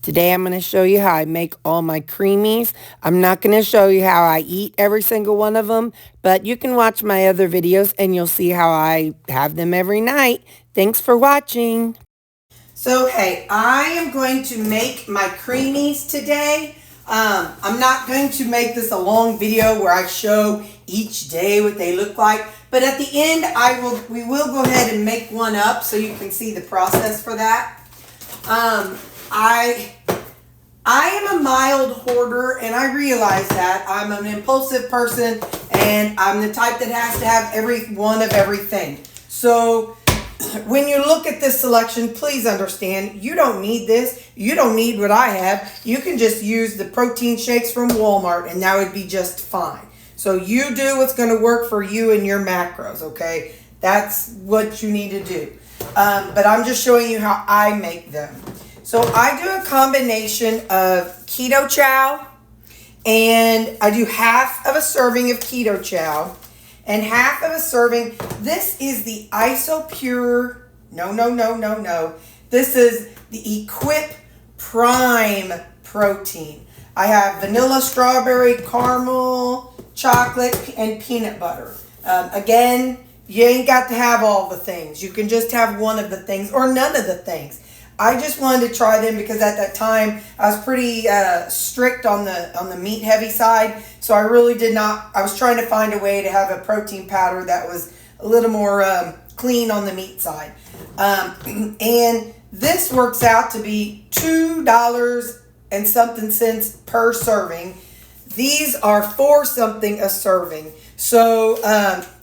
Today I'm going to show you how I make all my creamies. I'm not going to show you how I eat every single one of them, but you can watch my other videos and you'll see how I have them every night. Thanks for watching. So hey, I am going to make my creamies today. I'm not going to make this a long video where I show each day what they look like, but at the end we will go ahead and make one up so you can see the process for that. I am a mild hoarder, and I realize that. I'm an impulsive person, and I'm the type that has to have every one of everything. So when you look at this selection, please understand, you don't need this. You don't need what I have. You can just use the protein shakes from Walmart, and that would be just fine. So you do what's going to work for you and your macros, okay? That's what you need to do. But I'm just showing you how I make them. So I do a combination of keto chow, and I do half of a serving of keto chow and half of a serving. This is the IsoPure. No. This is the Equip Prime protein. I have vanilla, strawberry, caramel, chocolate, and peanut butter. Again, you ain't got to have all the things. You can just have one of the things or none of the things. I just wanted to try them because at that time I was pretty strict on the meat heavy side. So I really did not. I was trying to find a way to have a protein powder that was a little more clean on the meat side. And this works out to be $2 and something cents per serving. These are 4 something a serving. So,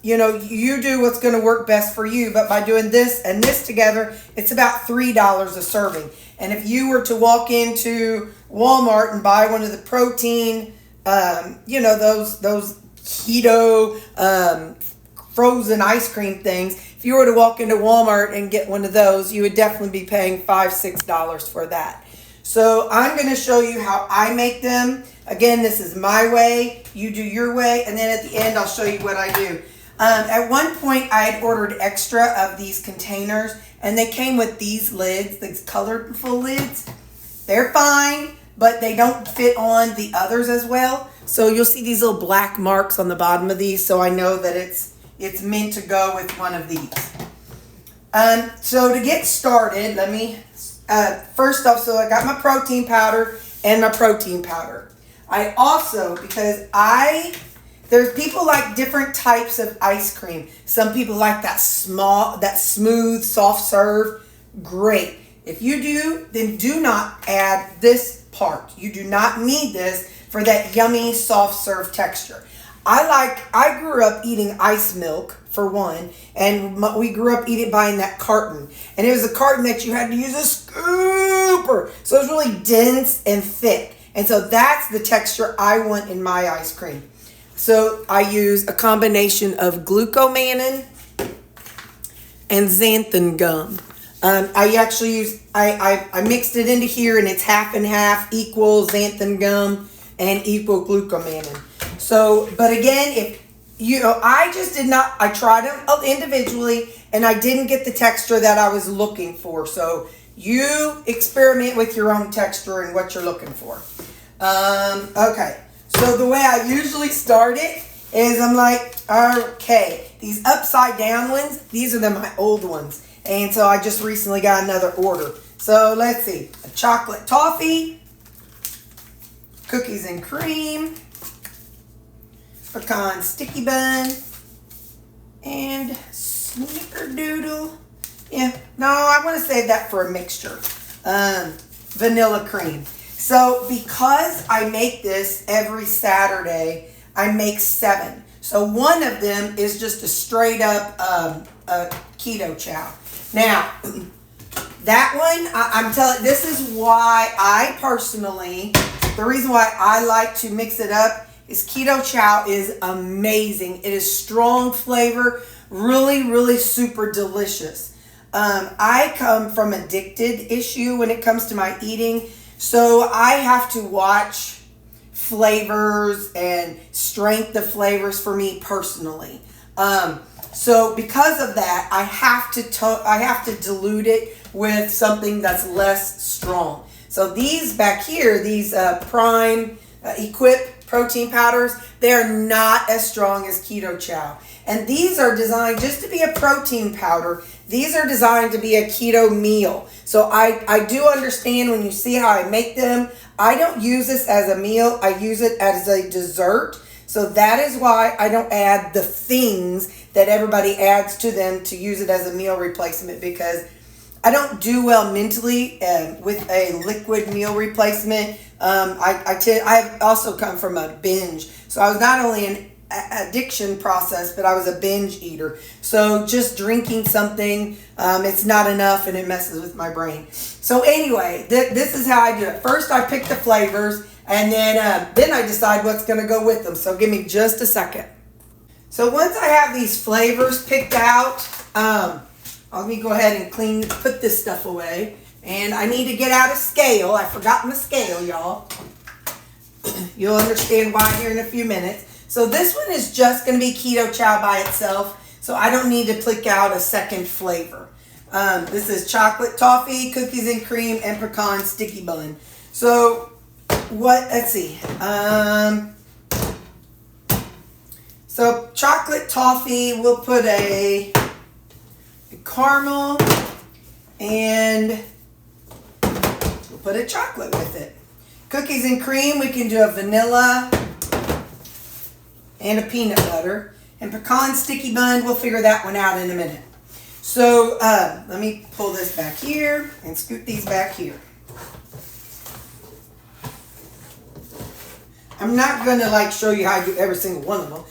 you do what's going to work best for you. But by doing this and this together, it's about $3 a serving. And if you were to walk into Walmart and buy one of the protein, those keto frozen ice cream things, if you were to walk into Walmart and get one of those, you would definitely be paying $5-6 for that. So I'm going to show you how I make them. Again, this is my way. You do your way. And then at the end, I'll show you what I do. At one point, I had ordered extra of these containers, and they came with these lids, these colorful lids. They're fine, but they don't fit on the others as well. So you'll see these little black marks on the bottom of these, so I know that it's meant to go with one of these. So to get started, let me... first off, so I got my protein powder and my protein powder. I also, because there's people like different types of ice cream. Some people like that smooth, soft serve. Great. If you do, then do not add this part. You do not need this for that yummy, soft serve texture. I grew up eating ice milk, for one, and we grew up buying that carton. And it was a carton that you had to use a scooper. So it was really dense and thick. And so that's the texture I want in my ice cream. So I use a combination of glucomannan and xanthan gum. I actually I mixed it into here, and it's half and half, equal xanthan gum and equal glucomannan. So, but again, I tried them okay, and I didn't get the texture that I was looking for. So you experiment with your own texture and what you're looking for. Okay. So the way I usually start it is I'm like, okay, these upside down ones, these are my old ones. And so I just recently got another order. So let's see, a chocolate toffee, cookies and cream, pecan sticky bun, and snickerdoodle. Yeah, no, I want to save that for a mixture. Vanilla cream. So because I make this every Saturday, I make 7. So one of them is just a straight up keto chow. Now, that one, I'm telling, this is why I personally, the reason why I like to mix it up is keto chow is amazing. It is strong flavor, really, really super delicious. I come from addicted issue when it comes to my eating. So I have to watch flavors and strength of flavors for me personally. So because of that, I have to dilute it with something that's less strong. So these back here, these Prime Equip protein powders, they're not as strong as Keto Chow. And these are designed just to be a protein powder. These are designed to be a keto meal. So I do understand when you see how I make them. I don't use this as a meal. I use it as a dessert. So that is why I don't add the things that everybody adds to them to use it as a meal replacement, because I don't do well mentally with a liquid meal replacement. I've also come from a binge. So I was not only an addiction process, but I was a binge eater. So just drinking something, it's not enough and it messes with my brain. So anyway, this is how I do it. First I pick the flavors, and then I decide what's going to go with them. So give me just a second. So once I have these flavors picked out, let me go ahead and put this stuff away. And I need to get out a scale. I forgot my scale, y'all. You'll understand why here in a few minutes. So this one is just going to be Keto Chow by itself. So I don't need to pick out a second flavor. This is chocolate toffee, cookies and cream, and pecan sticky bun. So let's see. So chocolate toffee, we'll put a caramel, and we'll put a chocolate with it. Cookies and cream, we can do a vanilla and a peanut butter. And pecan sticky bun, we'll figure that one out in a minute. So let me pull this back here and scoot these back here. I'm not going to show you how I do every single one of them.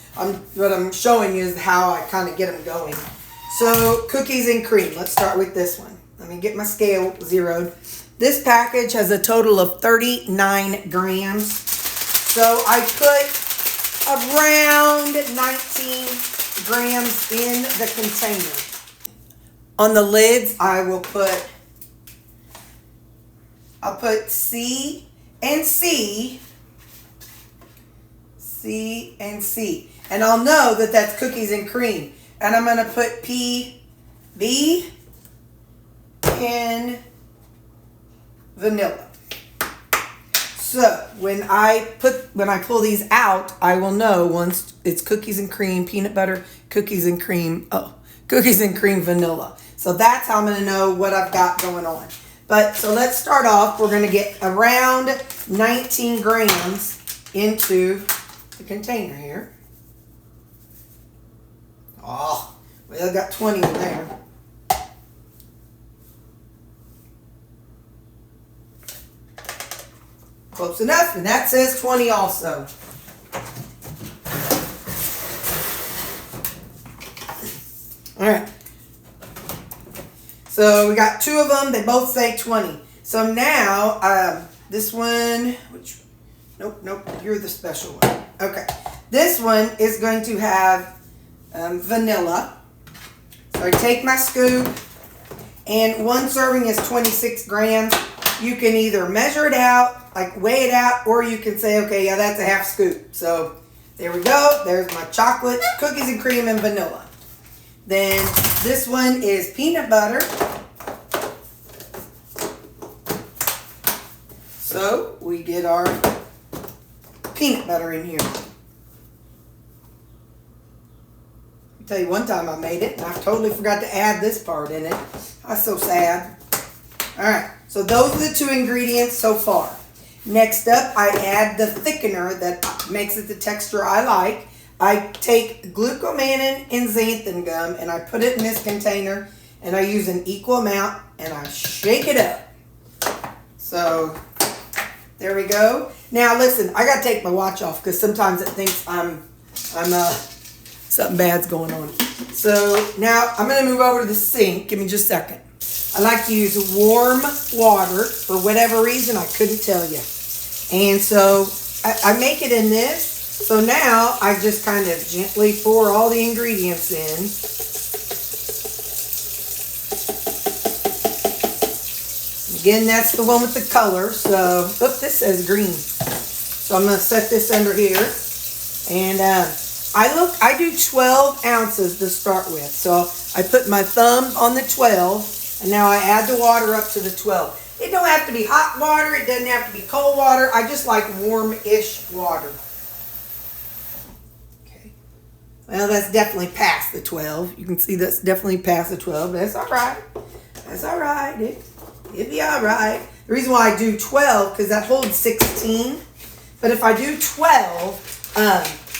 What I'm showing you is how I kind of get them going. So cookies and cream, let's start with this one. Let me get my scale zeroed. This package has a total of 39 grams. So I put around 19 grams in the container. On the lids, I'll put C and C, C and C. And I'll know that that's cookies and cream. And I'm going to put P, B, and vanilla. So when I pull these out, I will know once it's cookies and cream, peanut butter, cookies and cream vanilla. So that's how I'm going to know what I've got going on. But so let's start off. We're going to get around 19 grams into the container here. Oh, well, I got 20 in there. Close enough, and that says 20 also. All right. So we got two of them. They both say 20. So now, this one, nope, you're the special one. Okay. This one is going to have vanilla. So I take my scoop, and one serving is 26 grams. You can either measure it out, weigh it out, or you can say, okay, yeah, that's a half scoop. So there we go. There's my chocolate, cookies and cream, and vanilla. Then this one is peanut butter. So we get our peanut butter in here. I'll tell you, one time I made it and I totally forgot to add this part in it. I was so sad. All right, so those are the two ingredients so far. Next up, I add the thickener that makes it the texture I like. I take glucomannan and xanthan gum and I put it in this container, and I use an equal amount and I shake it up. So there we go. Now listen, I gotta take my watch off because sometimes it thinks I'm something bad's going on. So now I'm gonna move over to the sink. Give me just a second. I like to use warm water for whatever reason, I couldn't tell you. And so I make it in this. So now I just kind of gently pour all the ingredients in. Again, that's the one with the color. So, this says green. So I'm going to set this under here. And I do 12 ounces to start with. So I put my thumb on the 12. And now I add the water up to the 12. It It don't have to be hot water. It doesn't have to be cold water. I just like warm-ish water. Okay. Well, that's definitely past the 12. You can see that's definitely past the 12. That's all right. That's all right. It'll be all right. The reason why I do 12, because that holds 16. But if I do 12,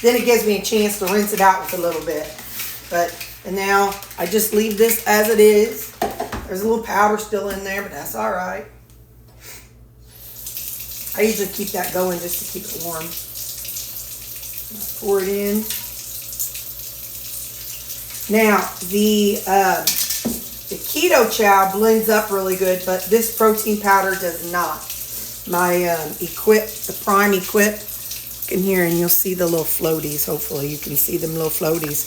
then it gives me a chance to rinse it out with a little bit. And now I just leave this as it is. There's a little powder still in there, but that's all right. I usually keep that going just to keep it warm. Pour it in. Now, the keto chow blends up really good, but this protein powder does not. My the Prime Equip, you can hear and you'll see the little floaties. Hopefully you can see them little floaties.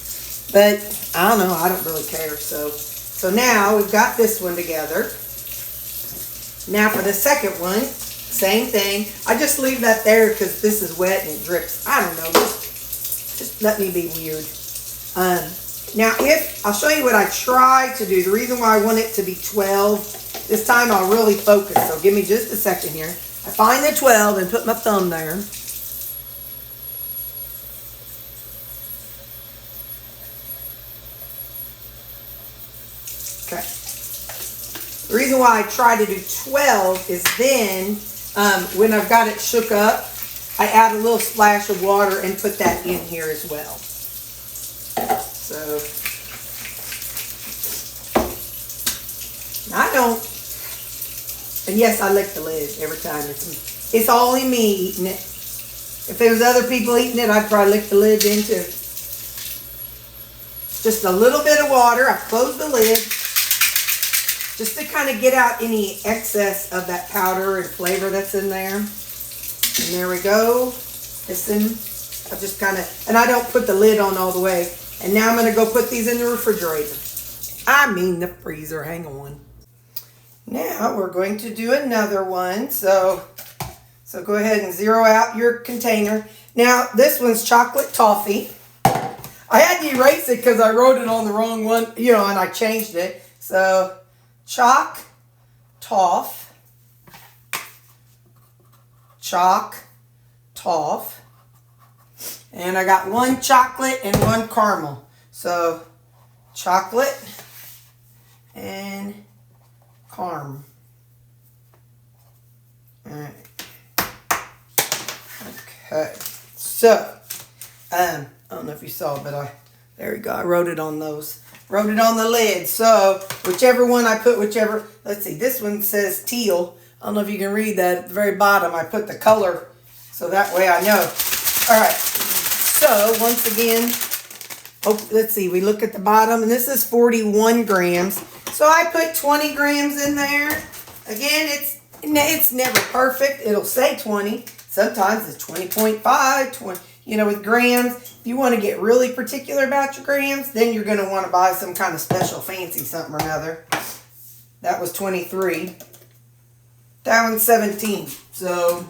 But I don't know, I don't really care. So now we've got this one together. Now for the second one, same thing. I just leave that there because this is wet and it drips. I don't know, just let me be weird. Now I'll show you what I try to do. The reason why I want it to be 12, this time I'll really focus. So give me just a second here. I find the 12 and put my thumb there. Okay. The reason why I try to do 12 is then when I've got it shook up, I add a little splash of water and put that in here as well. So I don't, and yes, I lick the lid every time. It's only me eating it. If there was other people eating it, I'd probably lick the lid in too. Just a little bit of water. I close the lid just to kind of get out any excess of that powder and flavor that's in there. And there we go. Listen, I just kind of, and I don't put the lid on all the way. And now I'm going to go put these in the refrigerator. I mean the freezer. Hang on. Now we're going to do another one. So go ahead and zero out your container. Now this one's chocolate toffee. I had to erase it because I wrote it on the wrong one, and I changed it. So choc toff. And I got one chocolate and one caramel. So chocolate and carm. All right. Okay. So, I don't know if you saw, but there we go. I wrote it on those. Wrote it on the lid. So whichever one I put, let's see. This one says teal. I don't know if you can read that at the very bottom. I put the color so that way I know. All right. So once again, let's see. We look at the bottom, and this is 41 grams. So I put 20 grams in there. Again, it's never perfect. It'll say 20. Sometimes it's 20.5, 20. With grams. If you want to get really particular about your grams, then you're going to want to buy some kind of special fancy something or another. That was 23. That one's 17. So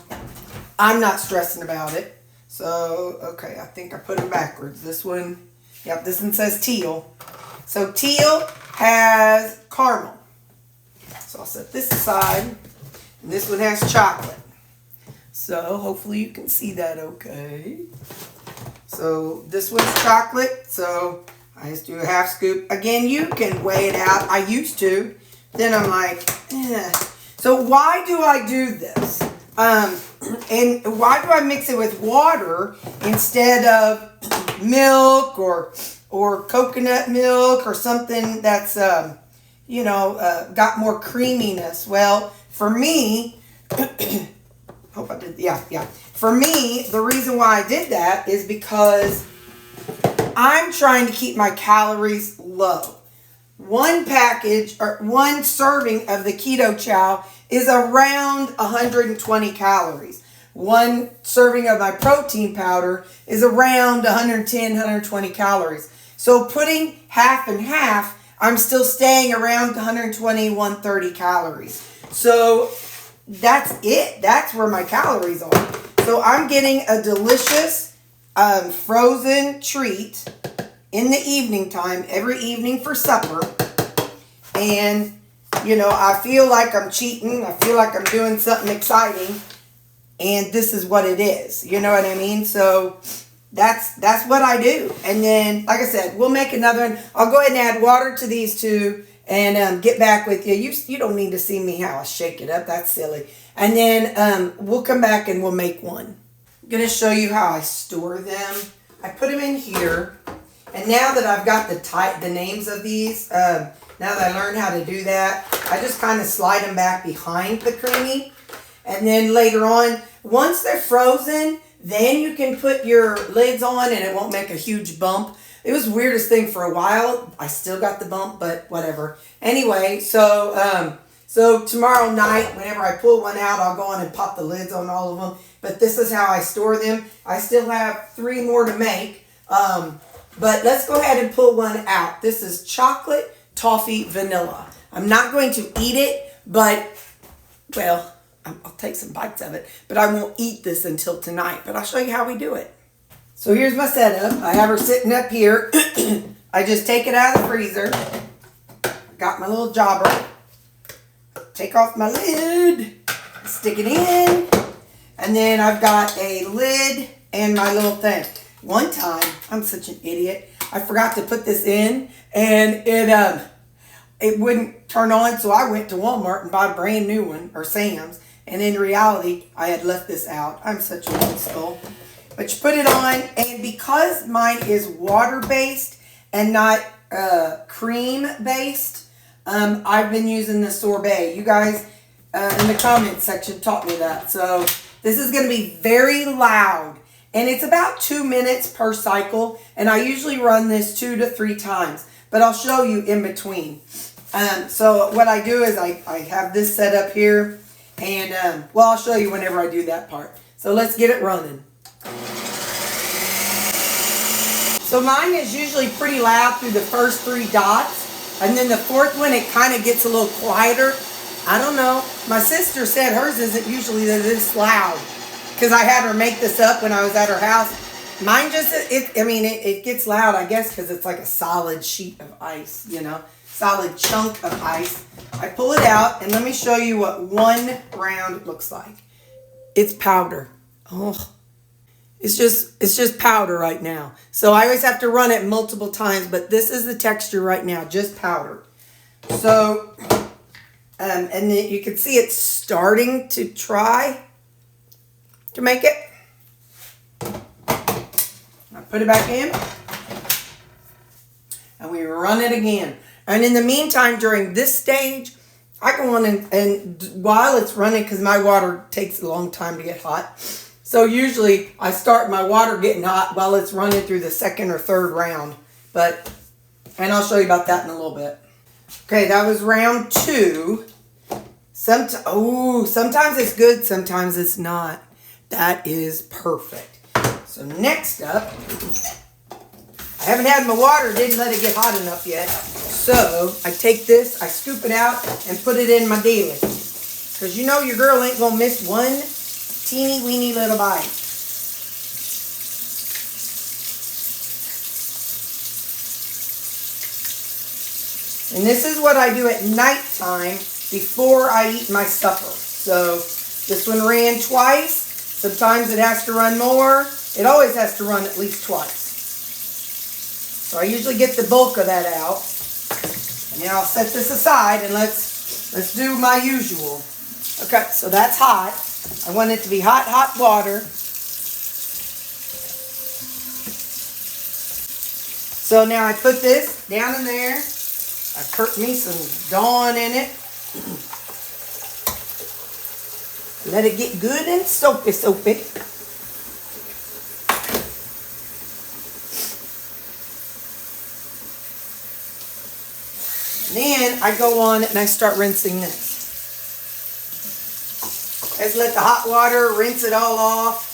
I'm not stressing about it. So, okay, I think I put them backwards. This one, yep, this one says teal. So teal has caramel. So I'll set this aside. And this one has chocolate. So hopefully you can see that okay. So this one's chocolate. So I just do a half scoop. Again, you can weigh it out. I used to. Then I'm like, eh. So why do I do this? And why do I mix it with water instead of milk or coconut milk or something that's, got more creaminess? Well, for me, hope I did, yeah. For me, the reason why I did that is because I'm trying to keep my calories low. One package or one serving of the keto chow is around 120 calories. One serving of my protein powder is around 110, 120 calories. So putting half and half, I'm still staying around 120, 130 calories. So that's it. That's where my calories are. So I'm getting a delicious frozen treat in the evening time, every evening for supper. And you know, I feel like I'm cheating. I feel like I'm doing something exciting. And this is what it is. You know what I mean? So that's what I do. And then, like I said, we'll make another one. I'll go ahead and add water to these two and get back with you. You don't need to see me how I shake it up. That's silly. And then we'll come back and we'll make one. I'm going to show you how I store them. I put them in here. And now that I've got the names of these, now that I learned how to do that, I just kind of slide them back behind the creamy. And then later on, once they're frozen, then you can put your lids on and it won't make a huge bump. It was the weirdest thing for a while. I still got the bump, but whatever. Anyway, so tomorrow night, whenever I pull one out, I'll go on and pop the lids on all of them. But this is how I store them. I still have 3 more to make. But let's go ahead and pull one out. This is chocolate toffee vanilla. I'm not going to eat it, but, well, I'll take some bites of it, but I won't eat this until tonight. But I'll show you how we do it. So here's my setup. I have her sitting up here. I just take it out of the freezer. Got my little jobber. Take off my lid. Stick it in. And then I've got a lid and my little thing. One time, I'm such an idiot, I forgot to put this in, and it wouldn't turn on, so I went to Walmart and bought a brand new one, or Sam's, and in reality, I had left this out. I'm such an old skull. But you put it on, and because mine is water-based and not cream-based, I've been using the sorbet. You guys in the comments section taught me that. So this is going to be very loud. And it's about 2 minutes per cycle. And I usually run this 2 to 3 times. But I'll show you in between. So what I do is I have this set up here. And, well, I'll show you whenever I do that part. So let's get it running. So mine is usually pretty loud through the first 3 dots. And then the 4th one, it kind of gets a little quieter. I don't know. My sister said hers isn't usually this loud. Because I had her make this up when I was at her house. Mine just, it gets loud, I guess, because it's like a solid sheet of ice, you know. Solid chunk of ice. I pull it out, and let me show you what 1 round looks like. It's powder. Oh, it's just powder right now. So I always have to run it multiple times, but this is the texture right now, just powder. So, and then you can see it's starting to try to make it. I put it back in and we run it again. And in the meantime, during this stage, I go on and while it's running, because my water takes a long time to get hot. So usually I start my water getting hot while it's running through the 2nd or 3rd round. And I'll show you about that in a little bit. Okay, that was round 2. Sometimes it's good, sometimes it's not. That is perfect. So next up, I haven't had my water, didn't let it get hot enough yet. So I take this, I scoop it out and put it in my daily. Because you know your girl ain't going to miss one teeny weeny little bite. And this is what I do at nighttime before I eat my supper. So this one ran twice. Sometimes it has to run more. It always has to run at least twice. So I usually get the bulk of that out. And now I'll set this aside and let's do my usual. Okay, so that's hot. I want it to be hot, hot water. So now I put this down in there. I put me some Dawn in it. Let it get good and soapy. Then I go on and I start rinsing this. Just let the hot water rinse it all off.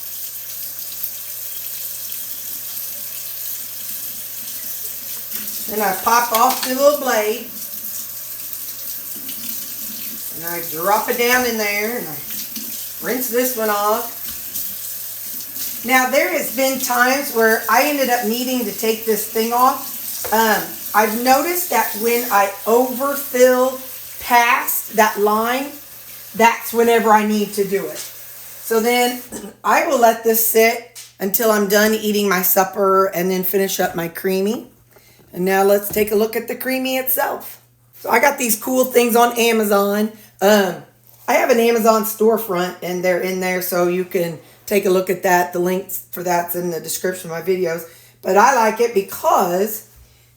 Then I pop off the little blade. And I drop it down in there and I rinse this one off. Now there has been times where I ended up needing to take this thing off. I've noticed that when I overfill past that line, that's whenever I need to do it. So then I will let this sit until I'm done eating my supper and then finish up my creamy. And now let's take a look at the creamy itself. So I got these cool things on Amazon. I have an Amazon storefront and they're in there, so you can take a look at that. The links for that's in the description of my videos. But I like it because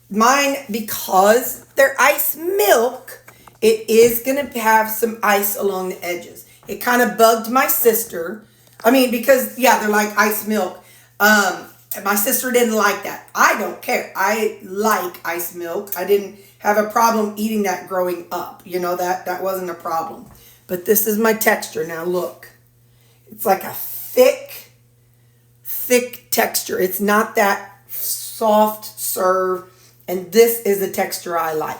they're ice milk, it is going to have some ice along the edges. It kind of bugged my sister. I mean, because, yeah, they're like ice milk. My sister didn't like that. I don't care. I like ice milk. I didn't have a problem eating that growing up. You know, that wasn't a problem. But this is my texture. Now, look. It's like a thick texture. It's not that soft serve. And this is the texture I like.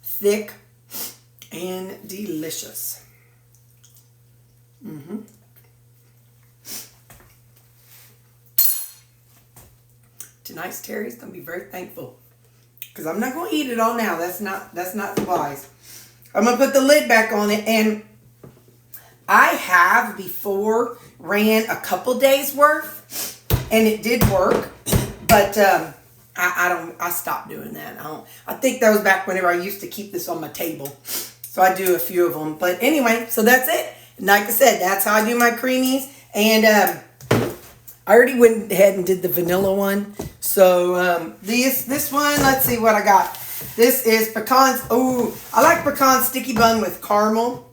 Thick and delicious. Tonight's Terry's gonna be very thankful because I'm not gonna eat it all now. That's not wise. I'm gonna put the lid back on it, and I have before ran a couple days worth, and it did work, but I stopped doing that. I think that was back whenever I used to keep this on my table, so I do a few of them. But anyway, so that's it. And like I said, that's how I do my creamies, and I already went ahead and did the vanilla one. So this one, let's see what I got. This is pecans. Oh, I like pecan sticky bun with caramel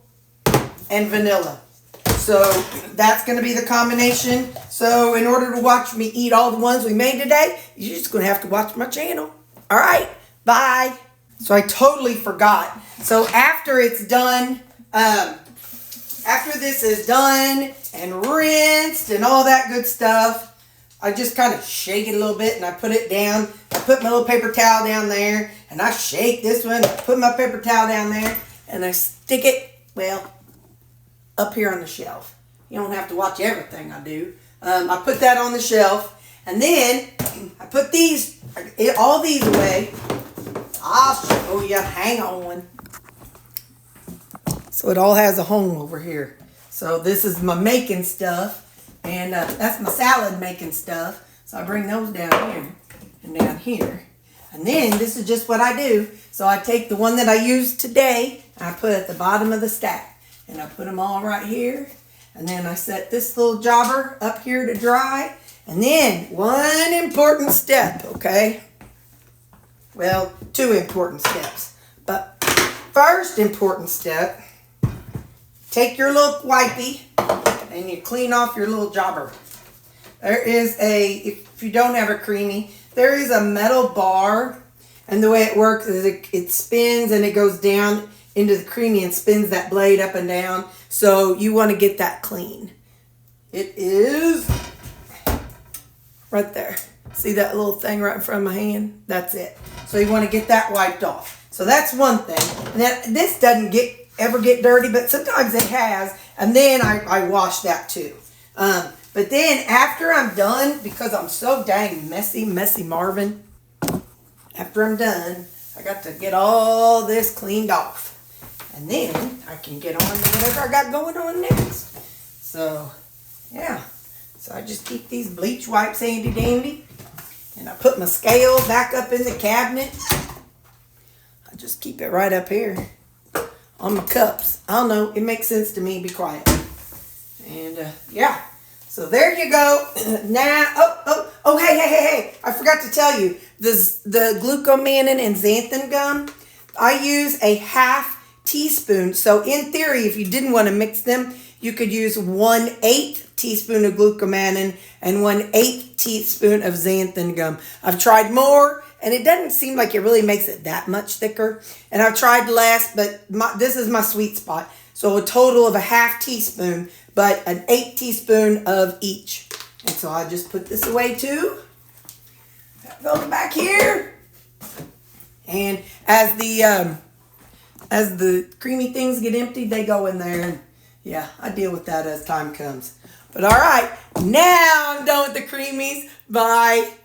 and vanilla. So that's going to be the combination. So in order to watch me eat all the ones we made today, you're just going to have to watch my channel. All right, bye. So I totally forgot. So after it's done, after this is done and rinsed and all that good stuff, I just kind of shake it a little bit and I put it down. I put my little paper towel down there and I shake this one. I put my paper towel down there and I stick it, well, up here on the shelf. You don't have to watch everything I do. I put that on the shelf, and then I put all these away. I'll show you. Hang on. So it all has a home over here. So this is my making stuff, and that's my salad making stuff. So I bring those down here and down here. And then this is just what I do. So I take the one that I used today, and I put it at the bottom of the stack. And I put them all right here. And then I set this little jobber up here to dry. And then one important step, okay? Well, two important steps. But first important step, take your little wipey and you clean off your little jobber. There is if you don't have a creamy, there is a metal bar. And the way it works is it spins and it goes down into the creamy and spins that blade up and down. So you want to get that clean. It is right there. See that little thing right in front of my hand? That's it. So you want to get that wiped off. So that's one thing. And then this doesn't ever get dirty, but sometimes it has. And then I wash that too. But then after I'm done, because I'm so dang messy Marvin, after I'm done, I got to get all this cleaned off. And then I can get on to whatever I got going on next. So, yeah. So I just keep these bleach wipes handy dandy. And I put my scale back up in the cabinet. I just keep it right up here on my cups. I don't know. It makes sense to me. Be quiet. And, yeah. So there you go. Now, hey. I forgot to tell you. The glucomannan and xanthan gum, I use a half teaspoon. So in theory, if you didn't want to mix them, you could use 1/8 teaspoon of glucomannan and 1/8 teaspoon of xanthan gum. I've tried more, and it doesn't seem like it really makes it that much thicker. And I've tried less, but this is my sweet spot. So a total of a half teaspoon, but an 1/8 teaspoon of each. And so I just put this away too. Go back here. And as the creamy things get emptied, they go in there. And yeah, I deal with that as time comes. But all right, now I'm done with the creamies. Bye.